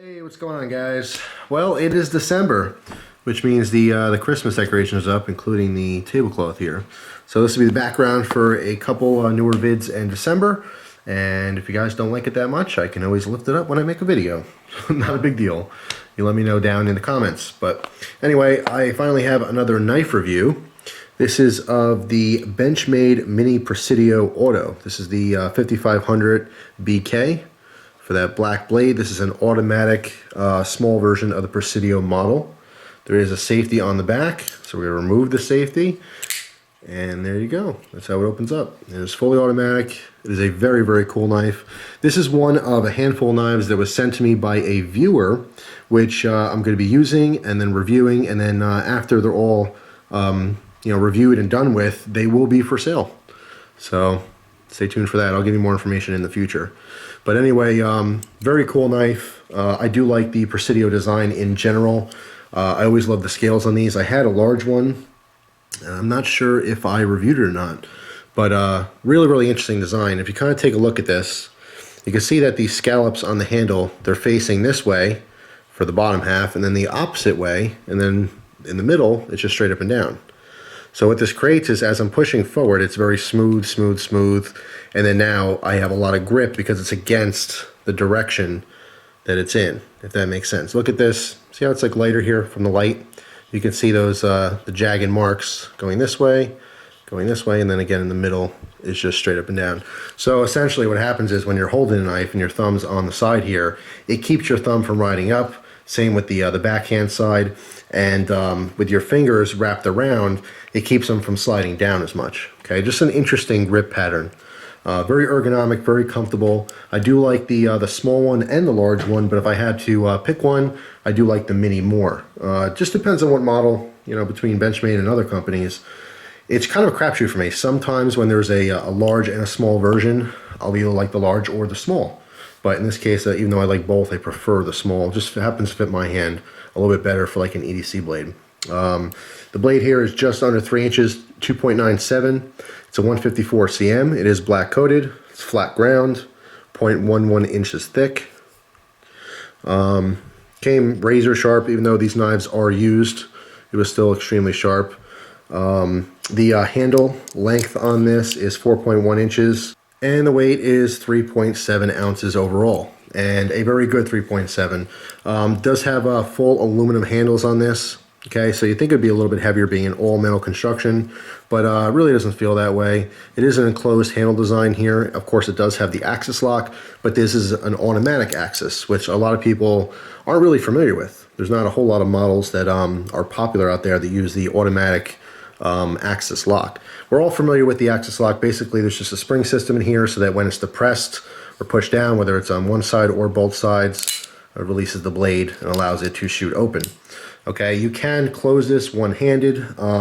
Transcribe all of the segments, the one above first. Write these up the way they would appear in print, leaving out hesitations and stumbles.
Hey, what's going on, guys? Well, it is December, which means the Christmas decorations are up, including the tablecloth here. So this will be the background for a couple newer vids in December. And if you guys don't like it that much, I can always lift it up when I make a video. Not a big deal. You let me know down in the comments. But anyway, I finally have another knife review. This is of the Benchmade Mini Presidio Auto. This is the 5500 BK. For that black blade, this is an automatic small version of the Presidio model. There is a safety on the back, so we're going to remove the safety, and there you go. That's how it opens up. It is fully automatic. It is a very, very cool knife. This is one of a handful of knives that was sent to me by a viewer, which I'm going to be using and then reviewing, and then after they're all reviewed and done with, they will be for sale. So stay tuned for that. I'll give you more information in the future. But anyway, very cool knife. I do like the Presidio design in general. I always love the scales on these. I had a large one. I'm not sure if I reviewed it or not. But really, really interesting design. If you kind of take a look at this, you can see that these scallops on the handle, they're facing this way for the bottom half, and then the opposite way, and then in the middle, it's just straight up and down. So what this creates is, as I'm pushing forward, it's very smooth, smooth, smooth. And then now I have a lot of grip because it's against the direction that it's in, if that makes sense. Look at this. See how it's like lighter here from the light? You can see those the jagged marks going this way, and then again in the middle is just straight up and down. So essentially what happens is when you're holding a knife and your thumb's on the side here, it keeps your thumb from riding up. Same with the backhand side. And with your fingers wrapped around, it keeps them from sliding down as much. Okay, just an interesting grip pattern. Very ergonomic, very comfortable. I do like the small one and the large one, but if I had to pick one, I do like the mini more. Just depends on what model, between Benchmade and other companies. It's kind of a crapshoot for me. Sometimes when there's a large and a small version, I'll either like the large or the small. But in this case, even though I like both, I prefer the small. Just happens to fit my hand a little bit better for like an EDC blade. The blade here is just under 3 inches, 2.97. It's a 154 cm. It is black coated. It's flat ground, 0.11 inches thick. Came razor sharp, even though these knives are used. It was still extremely sharp. The handle length on this is 4.1 inches. And the weight is 3.7 ounces overall, and a very good 3.7. Does have full aluminum handles on this. Okay, so you think it'd be a little bit heavier being an all metal construction, but really doesn't feel that way. It is an enclosed handle design here. Of course, it does have the axis lock, but this is an automatic axis, which a lot of people aren't really familiar with. There's not a whole lot of models that are popular out there that use the automatic axis lock. We're all familiar with the axis lock. Basically, there's just a spring system in here so that when it's depressed or pushed down, whether it's on one side or both sides, it releases the blade and allows it to shoot open. Okay, you can close this one-handed.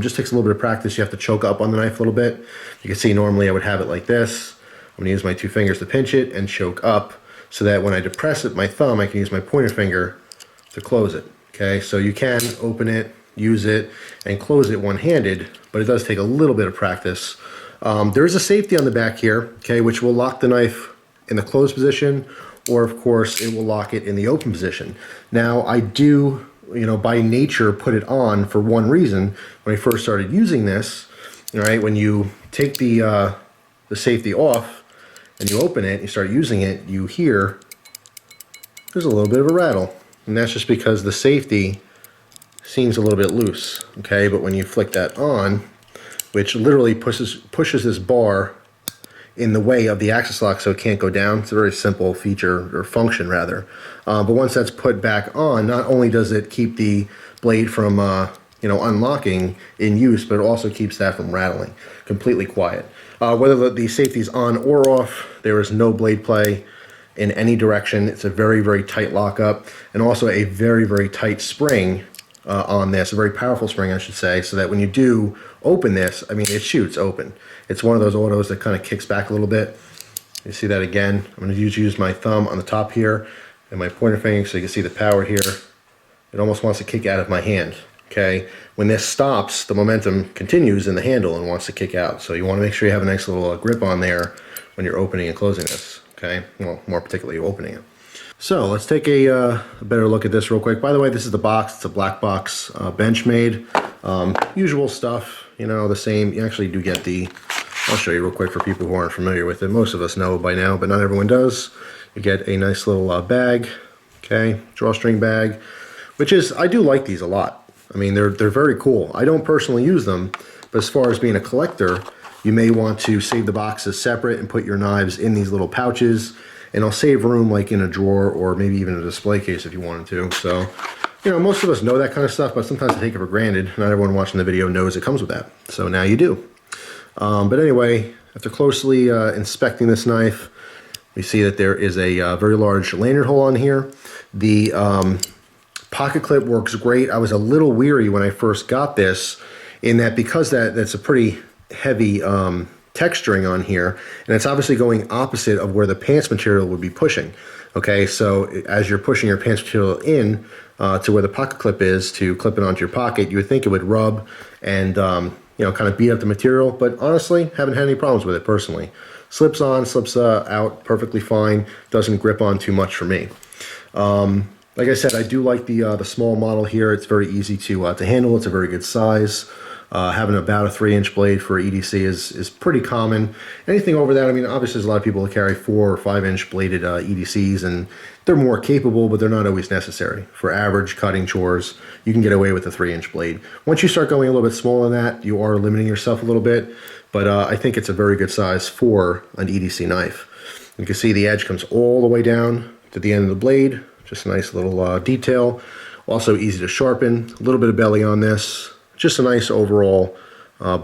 Just takes a little bit of practice. You have to choke up on the knife a little bit. You can see normally I would have it like this. I'm gonna use my 2 fingers to pinch it and choke up so that when I depress it, my thumb, I can use my pointer finger to close it. Okay, so you can open it, use it, and close it one-handed, but it does take a little bit of practice. There is a safety on the back here, okay, which will lock the knife in the closed position, or of course it will lock it in the open position. Now I do, by nature put it on for one reason. When I first started using this, right, when you take the safety off and you open it, you start using it, you hear there's a little bit of a rattle, and that's just because the safety seems a little bit loose, okay? But when you flick that on, which literally pushes this bar in the way of the axis lock so it can't go down. It's a very simple feature, or function rather. But once that's put back on, not only does it keep the blade from unlocking in use, but it also keeps that from rattling. Completely quiet. Whether the safety's on or off, there is no blade play in any direction. It's a very, very tight lockup, and also a very, very tight spring on this, a very powerful spring I should say, so that when you do open this, I mean, it shoots open. It's one of those autos that kind of kicks back a little bit. You see that again. I'm going to use my thumb on the top here and my pointer finger so you can see the power here. It almost wants to kick out of my hand. Okay, when this stops, the momentum continues in the handle and wants to kick out. So you want to make sure you have a nice little grip on there when you're opening and closing this. Okay, well, more particularly opening it. So let's take a better look at this real quick. By the way, this is the box. It's a black box, Benchmade. Usual stuff, you know, the same. You actually do get the, I'll show you real quick for people who aren't familiar with it. Most of us know by now, but not everyone does. You get a nice little bag, okay, drawstring bag, which is, I do like these a lot. I mean, they're very cool. I don't personally use them, but as far as being a collector, you may want to save the boxes separate and put your knives in these little pouches, and it'll save room like in a drawer or maybe even a display case if you wanted to. So, you know, most of us know that kind of stuff, but sometimes I take it for granted. Not everyone watching the video knows it comes with that. So now you do. But anyway, after closely inspecting this knife, we see that there is a very large lanyard hole on here. The pocket clip works great. I was a little weary when I first got this, in that because that's a pretty heavy texturing on here, and it's obviously going opposite of where the pants material would be pushing. Okay, so as you're pushing your pants material in to where the pocket clip is to clip it onto your pocket, you would think it would rub and you know, kind of beat up the material, but honestly, haven't had any problems with it personally. Slips on, slips out perfectly fine. Doesn't grip on too much for me. Like I said, I do like the small model here. It's very easy to handle. It's a very good size. Having about a 3-inch blade for EDC is pretty common. Anything over that, I mean, obviously there's a lot of people that carry 4 or 5-inch bladed EDCs, and they're more capable, but they're not always necessary. For average cutting chores, you can get away with a 3-inch blade. Once you start going a little bit smaller than that, you are limiting yourself a little bit, but I think it's a very good size for an EDC knife. You can see the edge comes all the way down to the end of the blade. Just a nice little detail. Also easy to sharpen. A little bit of belly on this. Just a nice overall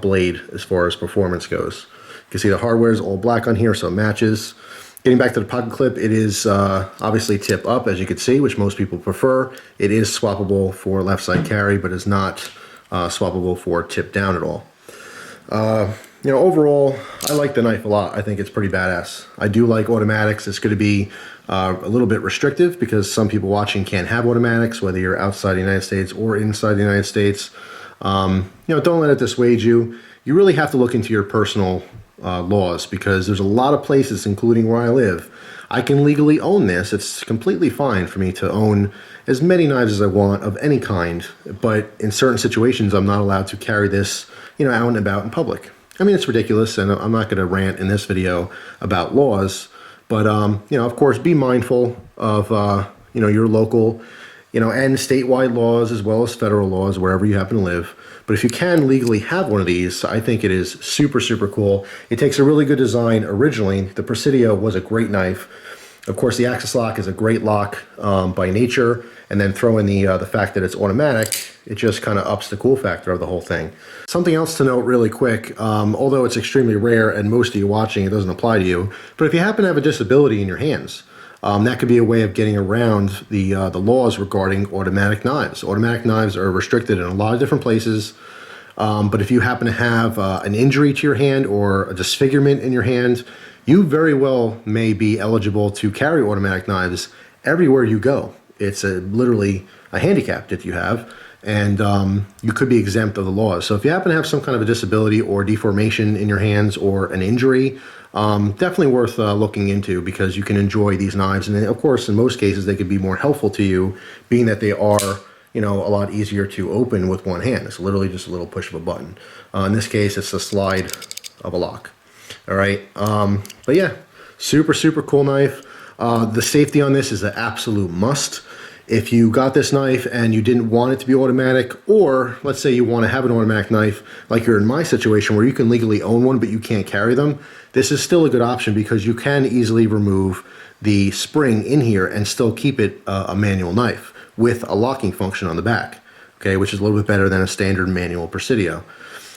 blade as far as performance goes. You can see the hardware is all black on here, so it matches. Getting back to the pocket clip, it is obviously tip up, as you can see, which most people prefer. It is swappable for left side carry, but is not swappable for tip down at all. You know, overall, I like the knife a lot. I think it's pretty badass. I do like automatics. It's going to be a little bit restrictive because some people watching can't have automatics, whether you're outside the United States or inside the United States. You know, don't let it dissuade you. You really have to look into your personal laws, because there's a lot of places, including where I live, I can legally own this. It's completely fine for me to own as many knives as I want of any kind, but in certain situations I'm not allowed to carry this, you know, out and about in public. I mean, it's ridiculous, and I'm not going to rant in this video about laws, but you know, of course, be mindful of you know, your local, you know, and statewide laws as well as federal laws wherever you happen to live. But if you can legally have one of these, I think it is super, super cool. It takes a really good design originally. The Presidio was a great knife. Of course, the axis lock is a great lock by nature, and then throw in the fact that it's automatic, it just kind of ups the cool factor of the whole thing. Something else to note really quick, although it's extremely rare and most of you watching, it doesn't apply to you, but if you happen to have a disability in your hands, that could be a way of getting around the laws regarding automatic knives. Automatic knives are restricted in a lot of different places, but if you happen to have an injury to your hand or a disfigurement in your hand, you very well may be eligible to carry automatic knives everywhere you go. It's literally a handicap that you have, and you could be exempt of the laws. So if you happen to have some kind of a disability or deformation in your hands or an injury, definitely worth looking into, because you can enjoy these knives. And of course, in most cases, they could be more helpful to you, being that they are, you know, a lot easier to open with one hand. It's literally just a little push of a button. In this case, it's the slide of a lock. All right, but yeah, super, super cool knife. The safety on this is an absolute must. If you got this knife and you didn't want it to be automatic, or let's say you want to have an automatic knife, like you're in my situation where you can legally own one but you can't carry them, this is still a good option, because you can easily remove the spring in here and still keep it a manual knife with a locking function on the back, okay, which is a little bit better than a standard manual Presidio.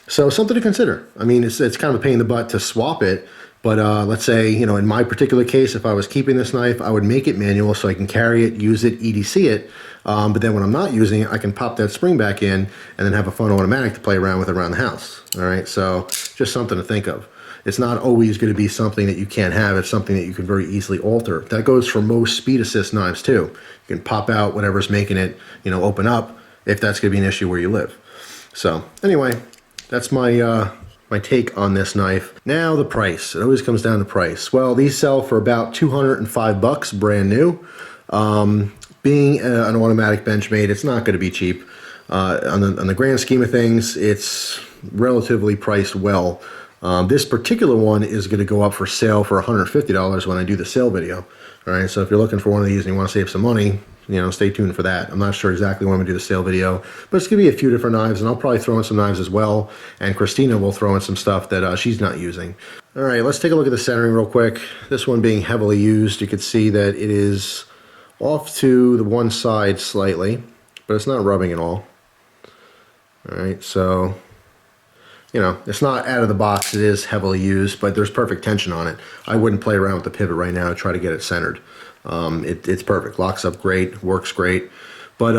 So something to consider. I mean, it's kind of a pain in the butt to swap it, but let's say, you know, in my particular case, if I was keeping this knife, I would make it manual so I can carry it, use it, EDC it, but then when I'm not using it, I can pop that spring back in and then have a fun automatic to play around with around the house. All right, so just something to think of. It's not always going to be something that you can't have. It's something that you can very easily alter. That goes for most speed assist knives too. You can pop out whatever's making it, you know, open up, if that's going to be an issue where you live. So anyway, that's my my take on this knife. Now the price. It always comes down to price. Well, these sell for about $205 brand new. Being an automatic Benchmade, it's not going to be cheap. On the grand scheme of things, it's relatively priced well. This particular one is going to go up for sale for $150 when I do the sale video. All right, so if you're looking for one of these and you want to save some money, stay tuned for that. I'm not sure exactly when I'm going to do the sale video, but it's going to be a few different knives, and I'll probably throw in some knives as well, and Christina will throw in some stuff that she's not using. All right, let's take a look at the centering real quick. This one being heavily used, you can see that it is off to the one side slightly, but it's not rubbing at all. All right, so, it's not out of the box. It is heavily used, but there's perfect tension on it. I wouldn't play around with the pivot right now to try to get it centered. It's perfect. Locks up great, works great. But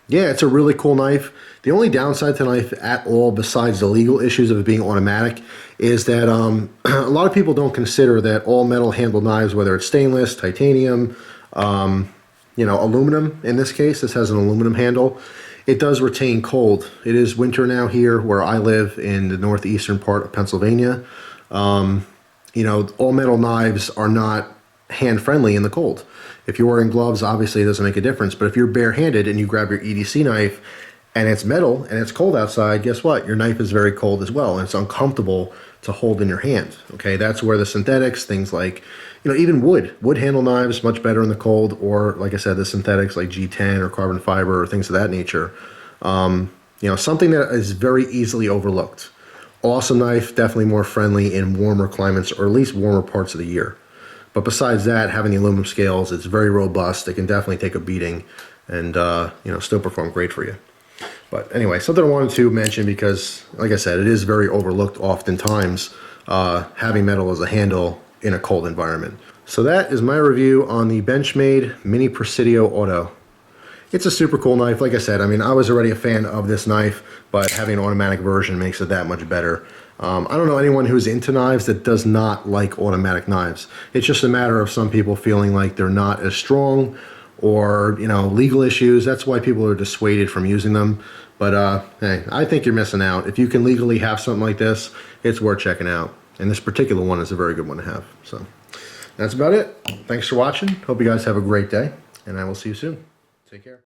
yeah, it's a really cool knife. The only downside to the knife at all, besides the legal issues of it being automatic, is that a lot of people don't consider that all metal handled knives, whether it's stainless, titanium, aluminum, in this case, this has an aluminum handle. It does retain cold. It is winter now here where I live in the northeastern part of Pennsylvania. All metal knives are not hand friendly in the cold. If you're wearing gloves, obviously it doesn't make a difference, but if you're barehanded and you grab your EDC knife and it's metal and it's cold outside, guess what? Your knife is very cold as well, and it's uncomfortable to hold in your hand. Okay, that's where the synthetics, things like, even wood handle knives, much better in the cold, or like I said, the synthetics like G10 or carbon fiber or things of that nature. Something that is very easily overlooked. Awesome knife, definitely more friendly in warmer climates, or at least warmer parts of the year. But besides that, having the aluminum scales, it's very robust. It can definitely take a beating and, still perform great for you. But anyway, something I wanted to mention because, like I said, it is very overlooked oftentimes, having metal as a handle in a cold environment. So that is my review on the Benchmade Mini Presidio Auto. It's a super cool knife. Like I said, I was already a fan of this knife, but having an automatic version makes it that much better. I don't know anyone who's into knives that does not like automatic knives. It's just a matter of some people feeling like they're not as strong, or legal issues. That's why people are dissuaded from using them. But hey, I think you're missing out. If you can legally have something like this, it's worth checking out. And this particular one is a very good one to have. So that's about it. Thanks for watching. Hope you guys have a great day, and I will see you soon. Take care.